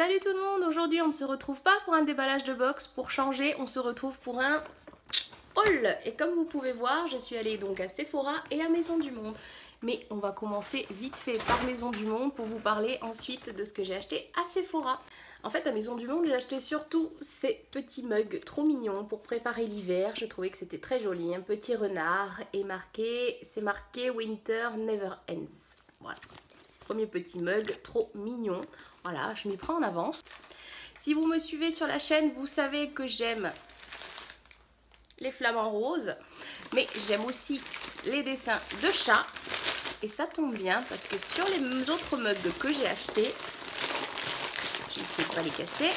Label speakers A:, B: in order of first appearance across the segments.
A: Salut tout le monde, aujourd'hui on ne se retrouve pas pour un déballage de box, pour changer on se retrouve pour un haul. Et comme vous pouvez voir, je suis allée donc à Sephora et à Maison du Monde. Mais on va commencer vite fait par Maison du Monde pour vous parler ensuite de ce que j'ai acheté à Sephora. En fait à Maison du Monde j'ai acheté surtout ces petits mugs trop mignons pour préparer l'hiver. Je trouvais que c'était très joli, un petit renard et c'est marqué Winter Never Ends. Voilà. Premier petit mug, trop mignon. Voilà, je m'y prends en avance. Si vous me suivez sur la chaîne, vous savez que j'aime les flamants roses. Mais j'aime aussi les dessins de chats. Et ça tombe bien parce que sur les autres mugs que j'ai achetés, j'ai essayé de ne pas les casser.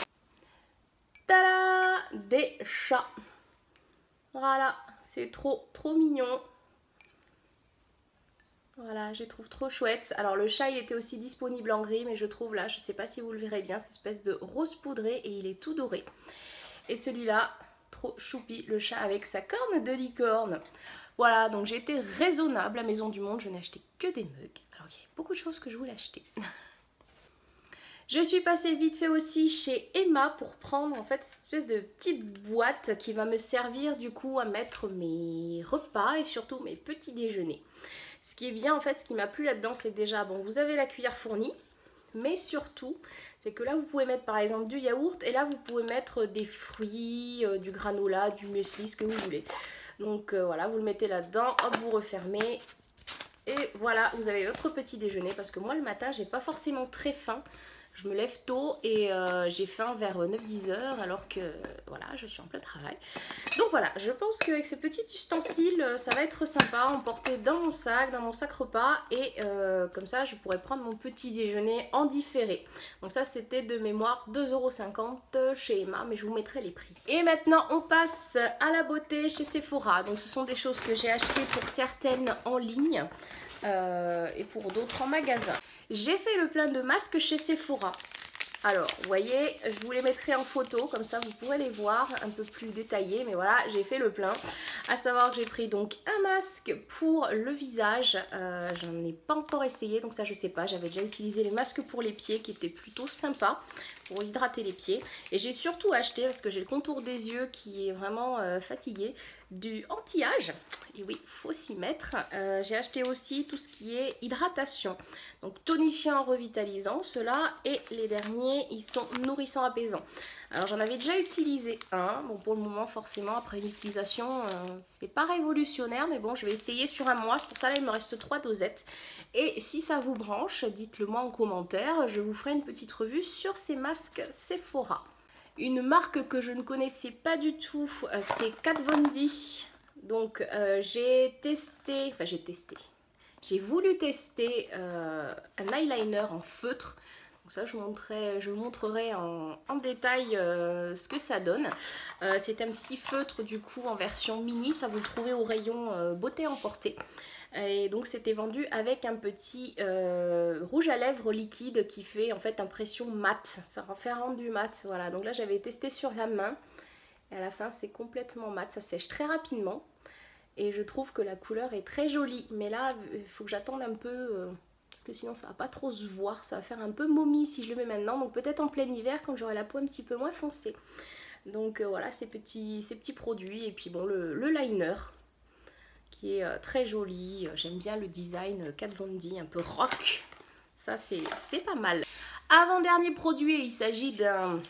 A: Tada! Des chats. Voilà, c'est trop mignon. Voilà, je les trouve trop chouettes. Alors le chat il était aussi disponible en gris, mais je trouve là, je sais pas si vous le verrez bien, cette espèce de rose poudré et il est tout doré. Et celui-là, trop choupi, le chat avec sa corne de licorne. Voilà, donc j'ai été raisonnable à Maison du Monde, je n'ai acheté que des mugs. Alors il y a beaucoup de choses que je voulais acheter. Je suis passée vite fait aussi chez Emma pour prendre en fait cette espèce de petite boîte qui va me servir du coup à mettre mes repas et surtout mes petits déjeuners. Ce qui est bien en fait, ce qui m'a plu là-dedans, c'est déjà, bon, vous avez la cuillère fournie, mais surtout, c'est que là vous pouvez mettre par exemple du yaourt et là vous pouvez mettre des fruits, du granola, du muesli, ce que vous voulez. Donc voilà, vous le mettez là-dedans, hop, vous refermez. Et voilà, vous avez votre petit déjeuner parce que moi le matin, j'ai pas forcément très faim. Je me lève tôt et j'ai faim vers 9-10 heures alors que voilà, je suis en plein travail. Donc voilà, je pense qu'avec ces petits ustensiles, ça va être sympa à emporter dans mon sac repas et comme ça je pourrais prendre mon petit déjeuner en différé. Donc ça c'était de mémoire 2,50 € chez Emma, mais je vous mettrai les prix. Et maintenant on passe à la beauté chez Sephora. Donc ce sont des choses que j'ai achetées pour certaines en ligne et pour d'autres en magasin. J'ai fait le plein de masques chez Sephora. Alors, vous voyez, je vous les mettrai en photo, comme ça vous pourrez les voir un peu plus détaillés. Mais voilà, j'ai fait le plein. À savoir que j'ai pris donc un masque pour le visage. J'en ai pas encore essayé, donc ça je sais pas. J'avais déjà utilisé les masques pour les pieds qui étaient plutôt sympas pour hydrater les pieds. Et j'ai surtout acheté, parce que j'ai le contour des yeux qui est vraiment fatigué, du anti-âge. Et oui, faut s'y mettre. J'ai acheté aussi tout ce qui est hydratation. Donc tonifiant, revitalisant, ceux-là. Et les derniers, ils sont nourrissants, apaisants. Alors j'en avais déjà utilisé un. Bon, pour le moment, forcément, après une utilisation, c'est pas révolutionnaire. Mais bon, je vais essayer sur un mois. C'est pour ça là, il me reste 3 dosettes. Et si ça vous branche, dites-le moi en commentaire. Je vous ferai une petite revue sur ces masques Sephora. Une marque que je ne connaissais pas du tout, c'est Kat Von D. Donc j'ai voulu tester un eyeliner en feutre. Donc ça je vous montrerai en détail ce que ça donne. C'est un petit feutre du coup en version mini, ça vous le trouvez au rayon beauté emportée. Et donc c'était vendu avec un petit rouge à lèvres liquide qui fait en fait impression mat. Ça fait un rendu mat. Voilà, donc là j'avais testé sur la main. Et à la fin c'est complètement mat, ça sèche très rapidement. Et je trouve que la couleur est très jolie. Mais là il faut que j'attende un peu parce que sinon ça va pas trop se voir. Ça va faire un peu momie si je le mets maintenant. Donc peut-être en plein hiver quand j'aurai la peau un petit peu moins foncée. Donc voilà ces petits produits. Et puis bon le liner qui est très joli. J'aime bien le design Kat Von D, un peu rock. Ça, c'est pas mal. Avant-dernier produit, il s'agit d'un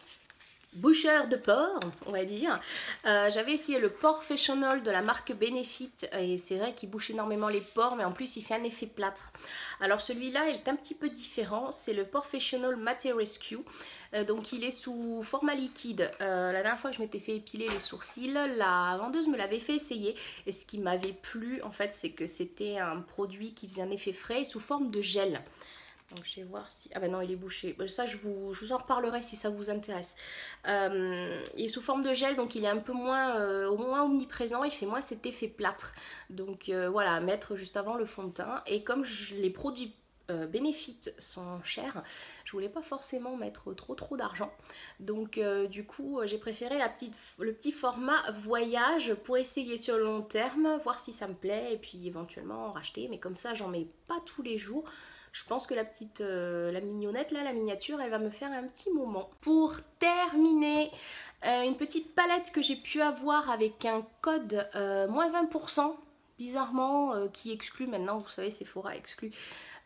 A: boucheur de porc, on va dire. J'avais essayé le Porfessional de la marque Benefit et c'est vrai qu'il bouche énormément les pores, mais en plus il fait un effet plâtre. Alors celui-là est un petit peu différent, c'est le Porfessional Matte Rescue. Donc il est sous format liquide. La dernière fois que je m'étais fait épiler les sourcils, la vendeuse me l'avait fait essayer et ce qui m'avait plu en fait c'est que c'était un produit qui faisait un effet frais sous forme de gel. Donc je vais voir si... Ah ben non, il est bouché. Ça, je vous en reparlerai si ça vous intéresse. Il est sous forme de gel, donc il est un peu moins, au moins omniprésent. Il fait moins cet effet plâtre. Donc voilà, à mettre juste avant le fond de teint. Et comme les produits Benefit sont chers, je voulais pas forcément mettre trop d'argent. Donc du coup, j'ai préféré le petit format voyage pour essayer sur le long terme, voir si ça me plaît. Et puis éventuellement en racheter. Mais comme ça, j'en mets pas tous les jours. Je pense que la mignonnette là, la miniature, elle va me faire un petit moment. Pour terminer, une petite palette que j'ai pu avoir avec un code moins 20%, bizarrement, qui exclut maintenant, vous savez, Sephora exclut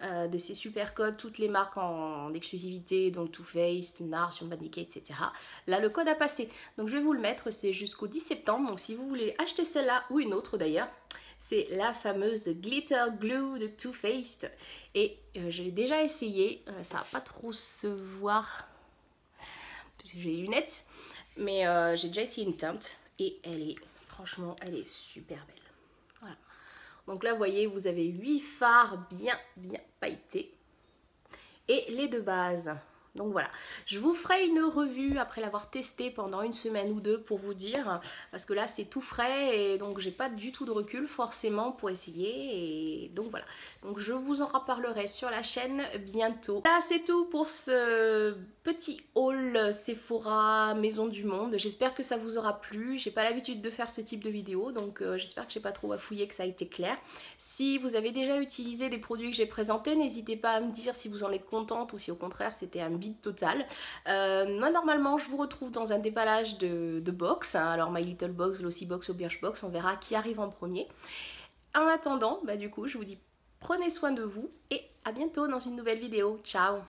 A: de ces super codes toutes les marques en exclusivité, donc Too Faced, NARS, Urban Decay, etc. Là, le code a passé, donc je vais vous le mettre, c'est jusqu'au 10 septembre, donc si vous voulez acheter celle-là ou une autre d'ailleurs, c'est la fameuse Glitter Glue de Too Faced. Et je l'ai déjà essayé, ça va pas trop se voir parce que j'ai les lunettes, mais j'ai déjà essayé une teinte et elle est, franchement, elle est super belle. Voilà. Donc là, vous voyez, vous avez 8 fards bien pailletés et les deux bases. Donc voilà, je vous ferai une revue après l'avoir testé pendant une semaine ou deux pour vous dire, parce que là c'est tout frais et donc j'ai pas du tout de recul forcément pour essayer, et donc voilà. Donc je vous en reparlerai sur la chaîne bientôt. Là c'est tout pour ce petit haul Sephora Maison du Monde. J'espère que ça vous aura plu. J'ai pas l'habitude de faire ce type de vidéo, donc j'espère que j'ai pas trop bafouillé, que ça a été clair. Si vous avez déjà utilisé des produits que j'ai présentés, n'hésitez pas à me dire si vous en êtes contente ou si au contraire c'était un bide total. Moi normalement je vous retrouve dans un déballage de box, hein. Alors My Little Box, Glossy Box ou Birchbox, on verra qui arrive en premier. En attendant, bah du coup je vous dis prenez soin de vous et à bientôt dans une nouvelle vidéo. Ciao!